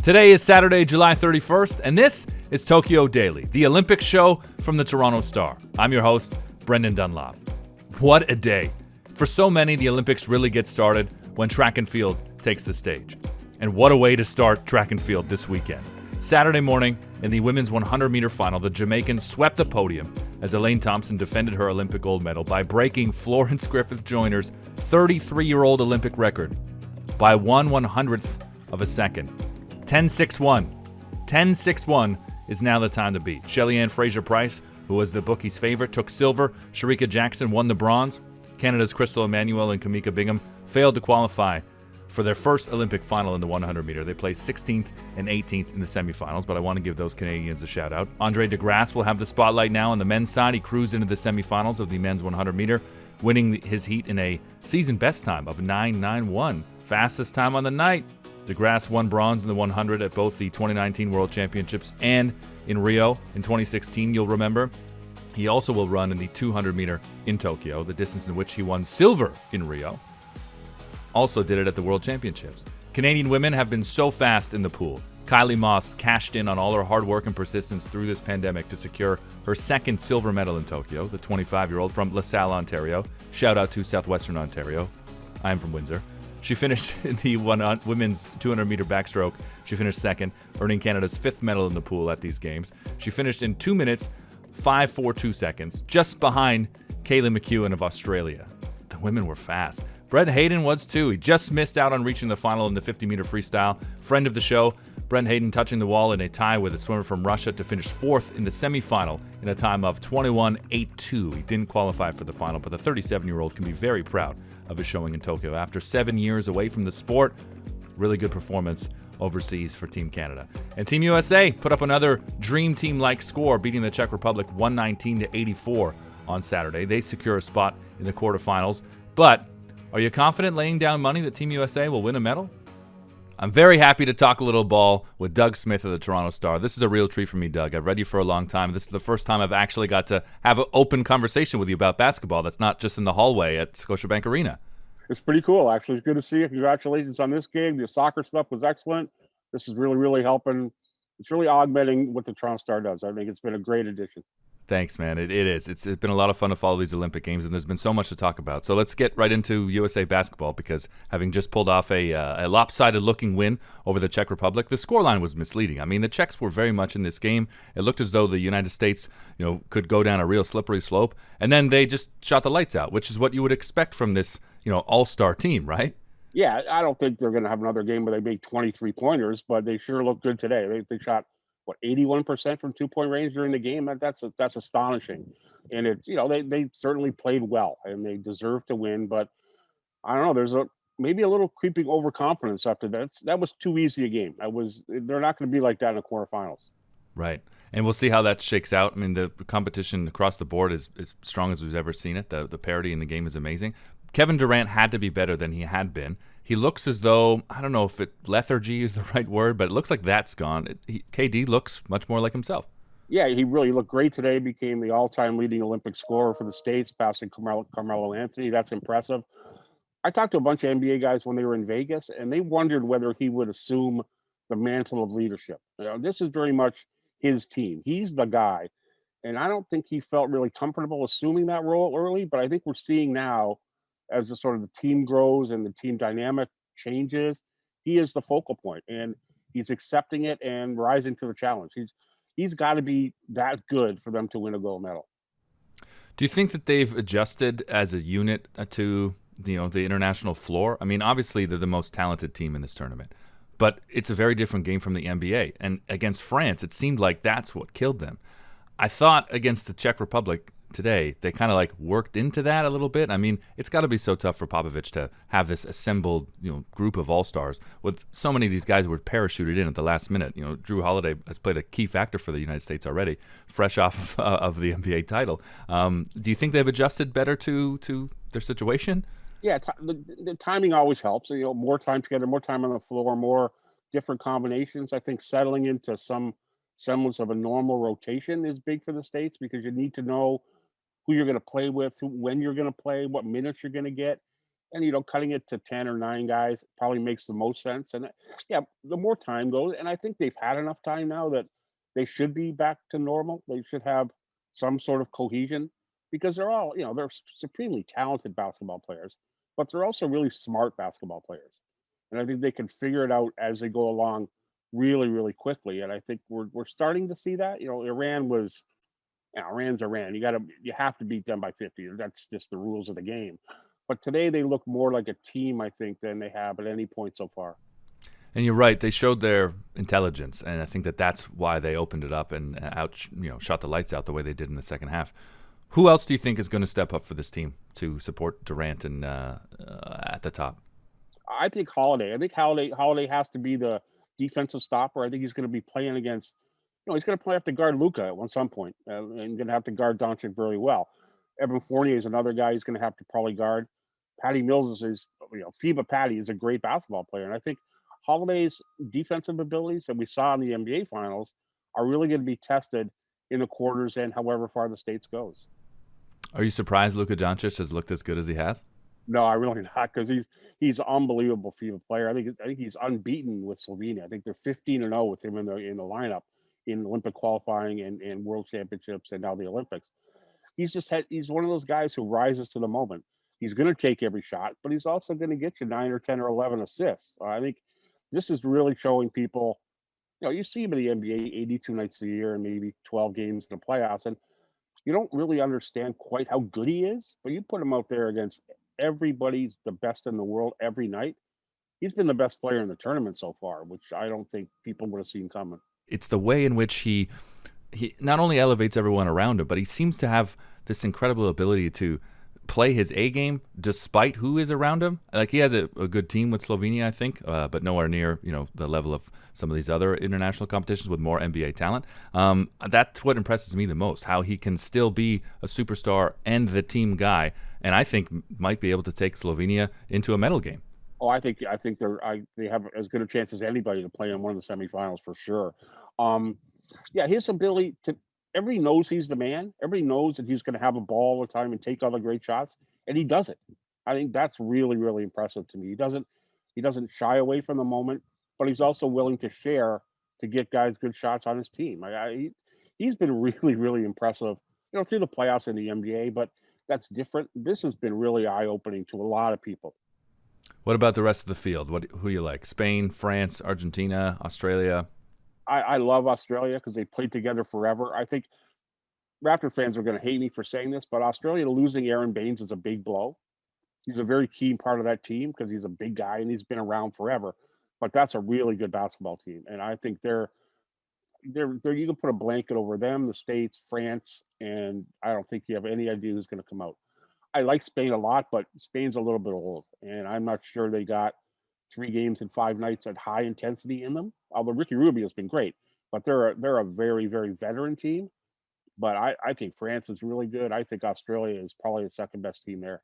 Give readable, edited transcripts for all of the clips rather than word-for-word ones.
Today is Saturday, July 31st, and this is Tokyo Daily, the Olympic show from the Toronto Star. I'm your host, Brendan Dunlop. What a day. For so many, the Olympics really get started when track and field takes the stage. And what a way to start track and field this weekend. Saturday morning, in the women's 100-meter final, the Jamaicans swept the podium as Elaine Thompson defended her Olympic gold medal by breaking Florence Griffith-Joyner's 33-year-old Olympic record by 1/100th of a second. 10.61. 10.61 is now the time to beat. Shelly-Ann Fraser-Price, who was the bookies' favorite, took silver. Shericka Jackson won the bronze. Canada's Crystal Emmanuel and Kamika Bingham failed to qualify for their first Olympic final in the 100-meter. They placed 16th and 18th in the semifinals, but I want to give those Canadians a shout-out. Andre DeGrasse will have the spotlight now on the men's side. He cruised into the semifinals of the men's 100-meter, winning his heat in a season-best time of 9.91. Fastest time on the night. DeGrasse won bronze in the 100 at both the 2019 World Championships and in Rio in 2016, you'll remember. He also will run in the 200-meter in Tokyo, the distance in which he won silver in Rio. Also did it at the World Championships. Canadian women have been so fast in the pool. Kylie Moss cashed in on all her hard work and persistence through this pandemic to secure her second silver medal in Tokyo, the 25-year-old from LaSalle, Ontario. Shout out to Southwestern Ontario. I am from Windsor. She finished in the women's 200-meter backstroke. She finished second, earning Canada's fifth medal in the pool at these games. She finished in 2 minutes, 5.42 seconds, just behind Kaylee McEwen of Australia. The women were fast. Brent Hayden was too. He just missed out on reaching the final in the 50-meter freestyle. Friend of the show, Brent Hayden touching the wall in a tie with a swimmer from Russia to finish fourth in the semifinal in a time of 21.82. He didn't qualify for the final, but the 37-year-old can be very proud of his showing in Tokyo. After 7 years away from the sport, really good performance overseas for Team Canada. And Team USA put up another dream team-like score, beating the Czech Republic 119-84 on Saturday. They secure a spot in the quarterfinals. But are you confident laying down money that Team USA will win a medal? I'm very happy to talk a little ball with Doug Smith of the Toronto Star. This is a real treat for me, Doug. I've read you for a long time. This is the first time I've actually got to have an open conversation with you about basketball that's not just in the hallway at Scotiabank Arena. It's pretty cool, actually. It's good to see you. Congratulations on this game. The soccer stuff was excellent. This is really, really helping. It's really augmenting what the Toronto Star does. I think it's been a great addition. Thanks, man. It is. It's been a lot of fun to follow these Olympic Games, and there's been so much to talk about. So let's get right into USA basketball, because having just pulled off a lopsided-looking win over the Czech Republic, the scoreline was misleading. I mean, the Czechs were very much in this game. It looked as though the United States, could go down a real slippery slope, and then they just shot the lights out, which is what you would expect from this, all-star team, right? Yeah, I don't think they're going to have another game where they make 23-pointers, but they sure look good today. They shot 81% from 2-point range during the game. That's astonishing, and it's they certainly played well and they deserve to win. But I don't know. There's maybe a little creeping overconfidence after that. That was too easy a game. They're not going to be like that in the quarterfinals. Right, and we'll see how that shakes out. I mean, the competition across the board is as strong as we've ever seen it. The parity in the game is amazing. Kevin Durant had to be better than he had been. He looks as though, I don't know if lethargy is the right word, but it looks like that's gone. KD looks much more like himself. Yeah, he really looked great today. Became the all-time leading Olympic scorer for the States, passing Carmelo Anthony. That's impressive. I talked to a bunch of NBA guys when they were in Vegas, and they wondered whether he would assume the mantle of leadership. This is very much his team. He's the guy. And I don't think he felt really comfortable assuming that role early, but I think we're seeing now, as the sort of the team grows and the team dynamic changes, he is the focal point, and he's accepting it and rising to the challenge. He's got to be that good for them to win a gold medal. Do you think that they've adjusted as a unit to the international floor? I mean, obviously they're the most talented team in this tournament, but it's a very different game from the NBA. And against France, it seemed like that's what killed them. I thought against the Czech Republic today, they kind of worked into that a little bit. I mean, it's got to be so tough for Popovich to have this assembled, group of all-stars with so many of these guys who were parachuted in at the last minute. Drew Holiday has played a key factor for the United States already, fresh off of the NBA title. Do you think they've adjusted better to their situation? Yeah, the timing always helps. More time together, more time on the floor, more different combinations. I think settling into some semblance of a normal rotation is big for the States, because you need to know who you're going to play with, when you're going to play, what minutes you're going to get. And cutting it to 10 or 9 guys probably makes the most sense. And yeah, the more time goes, and I think they've had enough time now that they should be back to normal. They should have some sort of cohesion because they're all, they're supremely talented basketball players, but they're also really smart basketball players. And I think they can figure it out as they go along really, really quickly. And I think we're starting to see that. Iran's Iran. You have to beat them by 50. That's just the rules of the game. But today they look more like a team, I think, than they have at any point so far. And you're right; they showed their intelligence, and I think that's why they opened it up and shot the lights out the way they did in the second half. Who else do you think is going to step up for this team to support Durant and at the top? I think Holiday. I think Holiday has to be the defensive stopper. I think he's going to be playing against. He's going to play have to guard Luca at some point, and going to have to guard Doncic very well. Evan Fournier is another guy he's going to have to probably guard. Patty Mills is FIBA Patty is a great basketball player, and I think Holiday's defensive abilities that we saw in the NBA Finals are really going to be tested in the quarters and however far the States goes. Are you surprised Luka Doncic has looked as good as he has? No, I really not because he's an unbelievable FIBA player. I think he's unbeaten with Slovenia. I think they're 15-0 with him in the lineup in Olympic qualifying and World Championships and now the Olympics. He's one of those guys who rises to the moment. He's going to take every shot, but he's also going to get you 9 or 10 or 11 assists. I think this is really showing people. You see him in the NBA 82 nights a year and maybe 12 games in the playoffs, and you don't really understand quite how good he is. But you put him out there against everybody's the best in the world every night. He's been the best player in the tournament so far, which I don't think people would have seen coming. It's the way in which he not only elevates everyone around him, but he seems to have this incredible ability to play his A game despite who is around him. Like he has a good team with Slovenia, I think, but nowhere near the level of some of these other international competitions with more NBA talent. That's what impresses me the most, how he can still be a superstar and the team guy, and I think might be able to take Slovenia into a medal game. Oh, I think they have as good a chance as anybody to play in one of the semifinals for sure. Yeah, his ability to everybody knows he's the man. Everybody knows that he's going to have a ball all the time and take all the great shots, and he does it. I think that's really really impressive to me. He doesn't shy away from the moment, but he's also willing to share to get guys good shots on his team. He's been really really impressive, through the playoffs in the NBA, but that's different. This has been really eye opening to a lot of people. What about the rest of the field? Who do you like? Spain, France, Argentina, Australia? I love Australia because they played together forever. I think Raptor fans are going to hate me for saying this, but Australia losing Aaron Baines is a big blow. He's a very key part of that team because he's a big guy and he's been around forever. But that's a really good basketball team, and I think they're you can put a blanket over them, the States, France, and I don't think you have any idea who's going to come out. I like Spain a lot, but Spain's a little bit old, and I'm not sure they got 3 games in 5 nights at high intensity in them. Although Ricky Rubio's been great, but they're a very very veteran team. But I think France is really good. I think Australia is probably the second best team there.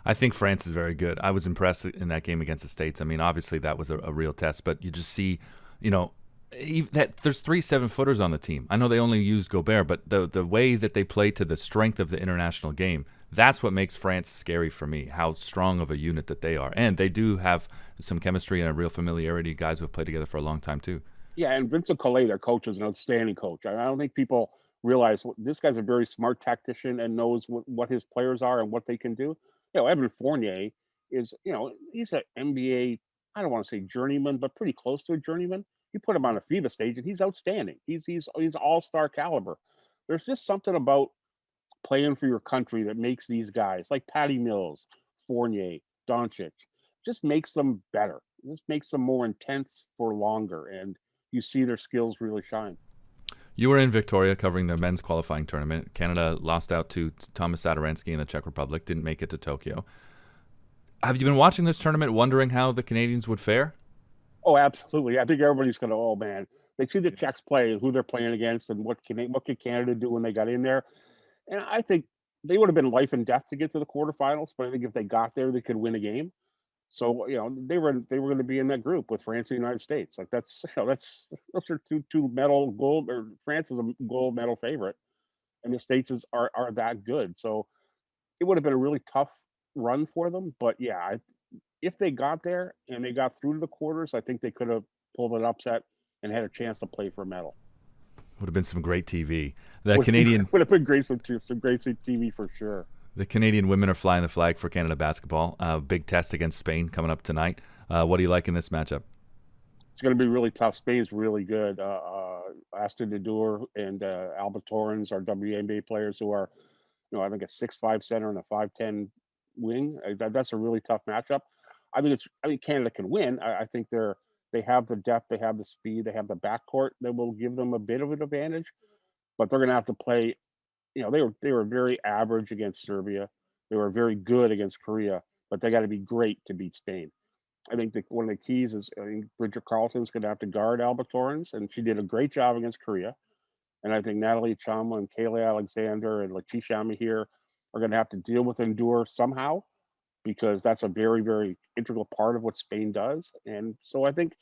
I think France is very good. I was impressed in that game against the States. I mean, obviously that was a real test, but you just see, that there's 3 7-footers on the team. I know they only use Gobert, but the way that they play to the strength of the international game, that's what makes France scary for me, how strong of a unit that they are. And they do have some chemistry and a real familiarity, guys who have played together for a long time too. Yeah, and Vincent Collet, their coach, is an outstanding coach. I don't think people realize this guy's a very smart tactician and knows what his players are and what they can do. Evan Fournier is, he's an NBA, I don't want to say journeyman, but pretty close to a journeyman. You put him on a FIBA stage and he's outstanding. He's all-star caliber. There's just something about playing for your country that makes these guys like Patty Mills, Fournier, Doncic, just makes them better. Just makes them more intense for longer, and you see their skills really shine. You were in Victoria covering the men's qualifying tournament. Canada lost out to Thomas Sadaransky in the Czech Republic, didn't make it to Tokyo. Have you been watching this tournament wondering how the Canadians would fare? Oh, absolutely. I think everybody's going to, oh man, they see the Czechs play and who they're playing against and what could Canada do when they got in there. And I think they would have been life and death to get to the quarterfinals, but I think if they got there, they could win a game. So they were going to be in that group with France and the United States. Like that's those are two medal gold, or France is a gold medal favorite, and the States are that good. So it would have been a really tough run for them. But yeah, if they got there and they got through to the quarters, I think they could have pulled an upset and had a chance to play for a medal. Would have been some great TV. The Canadian would have been great, some great TV for sure. The Canadian women are flying the flag for Canada basketball. Big test against Spain coming up tonight. What do you like in this matchup? It's going to be really tough. Spain's really good. Aston Nadur and Alba Torrens are WNBA players who are, I think a 6'5" center and a 5'10" wing. That's a really tough matchup. I think Canada can win. I think they have the depth, they have the speed, they have the backcourt that will give them a bit of an advantage. But they're going to have to play. They were very average against Serbia. They were very good against Korea, but they got to be great to beat Spain. I think one of the keys is Bridget Carlton's going to have to guard Alba Torrens, and she did a great job against Korea. And I think Natalie Chama and Kaylee Alexander and Letitia Amahir are going to have to deal with Endure somehow, because that's a very, very integral part of what Spain does. And so I think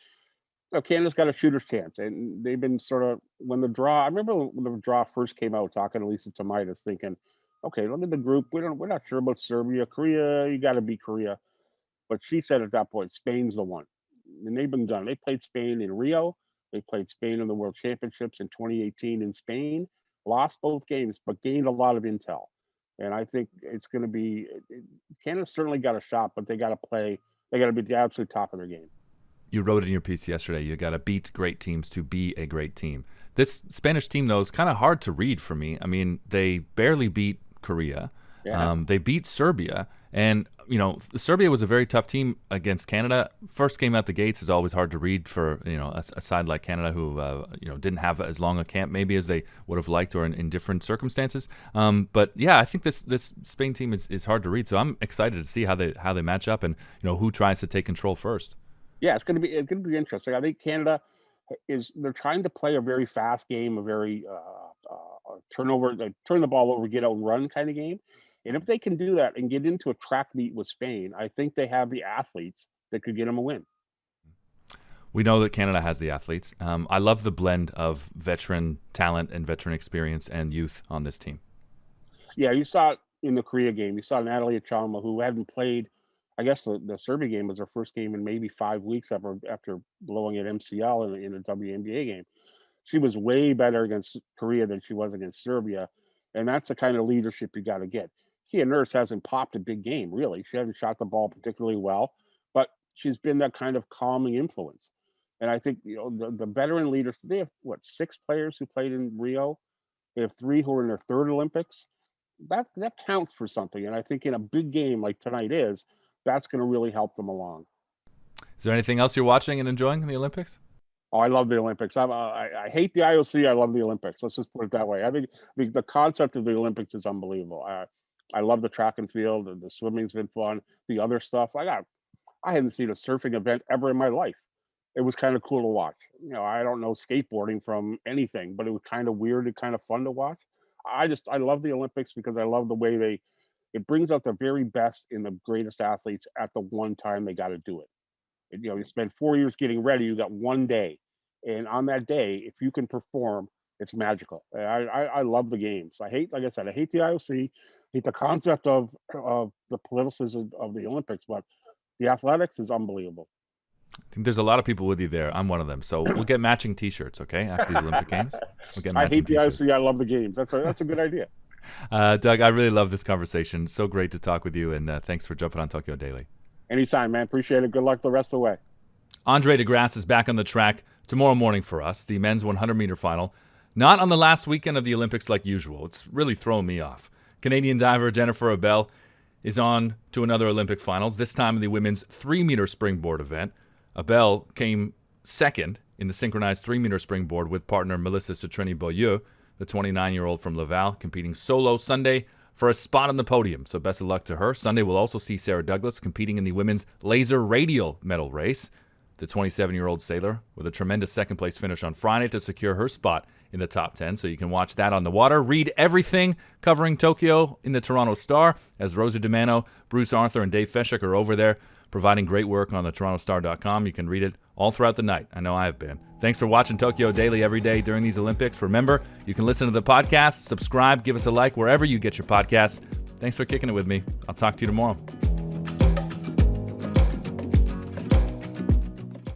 Canada's got a shooter's chance, and they've been sort of I remember when the draw first came out, talking to Lisa Tomaitis, thinking, okay, look at the group. We're not sure about Serbia, Korea. You got to beat Korea. But she said at that point, Spain's the one. And they've been done. They played Spain in Rio. They played Spain in the World Championships in 2018 in Spain, lost both games, but gained a lot of intel. And I think it's going to be, Canada's certainly got a shot, but they got to play. They got to be the absolute top of their game. You wrote it in your piece yesterday. You got to beat great teams to be a great team. This Spanish team, though, is kind of hard to read for me. I mean, they barely beat Korea. Yeah. They beat Serbia. And, Serbia was a very tough team against Canada. First game out the gates is always hard to read for, a side like Canada who, didn't have as long a camp maybe as they would have liked, or in different circumstances. But yeah, I think this Spain team is hard to read. So I'm excited to see how they match up and, who tries to take control first. Yeah, it's going to be interesting. I think Canada they're trying to play a very fast game, a very turnover, turn the ball over, get out and run kind of game. And if they can do that and get into a track meet with Spain, I think they have the athletes that could get them a win. We know that Canada has the athletes. I love the blend of veteran talent and veteran experience and youth on this team. Yeah, you saw it in the Korea game. You saw Natalie Chama, who hadn't played. I guess the Serbia game was her first game in maybe 5 weeks after blowing at MCL in a WNBA game. She was way better against Korea than she was against Serbia, and that's the kind of leadership you got to get. Kia Nurse hasn't popped a big game, really. She hasn't shot the ball particularly well, but she's been that kind of calming influence. And I think the veteran leaders, they have 6 players who played in Rio. They have 3 who are in their 3rd Olympics. That counts for something. And I think in a big game like tonight that's going to really help them along. Is there anything else you're watching and enjoying in the Olympics? Oh, I love the Olympics. I hate the IOC. I love the Olympics. Let's just put it that way. I think the concept of the Olympics is unbelievable. I love the track and field. The swimming's been fun. The other stuff, I hadn't seen a surfing event ever in my life. It was kind of cool to watch. I don't know skateboarding from anything, but it was kind of weird and kind of fun to watch. I love the Olympics because I love the way it brings out the very best in the greatest athletes at the one time they got to do it. You spend 4 years getting ready. You got one day, and on that day, if you can perform, it's magical. I love the games. Like I said, I hate the IOC, hate the concept of the politicism of the Olympics, but the athletics is unbelievable. I think there's a lot of people with you there. I'm one of them. So we'll get matching T-shirts, okay? After the Olympic Games, we'll get matching I hate the T-shirts. IOC. I love the games. That's a good idea. Doug, I really love this conversation. So great to talk with you, and thanks for jumping on Tokyo Daily. Anytime, man. Appreciate it. Good luck the rest of the way. Andre DeGrasse is back on the track tomorrow morning for us, the men's 100-meter final. Not on the last weekend of the Olympics like usual. It's really thrown me off. Canadian diver Jennifer Abel is on to another Olympic finals, this time in the women's 3-meter springboard event. Abel came second in the synchronized 3-meter springboard with partner Melissa Citrini-Beaulieu, the 29-year-old from Laval, competing solo Sunday for a spot on the podium. So best of luck to her. Sunday we'll also see Sarah Douglas competing in the women's laser radial medal race. The 27-year-old sailor with a tremendous second-place finish on Friday to secure her spot in the top 10. So you can watch that on the water. Read everything covering Tokyo in the Toronto Star, as Rosa DiMano, Bruce Arthur, and Dave Feshik are over there providing great work on the TorontoStar.com. You can read it all throughout the night. I know I have been. Thanks for watching Tokyo Daily every day during these Olympics. Remember, you can listen to the podcast, subscribe, give us a like wherever you get your podcasts. Thanks for kicking it with me. I'll talk to you tomorrow.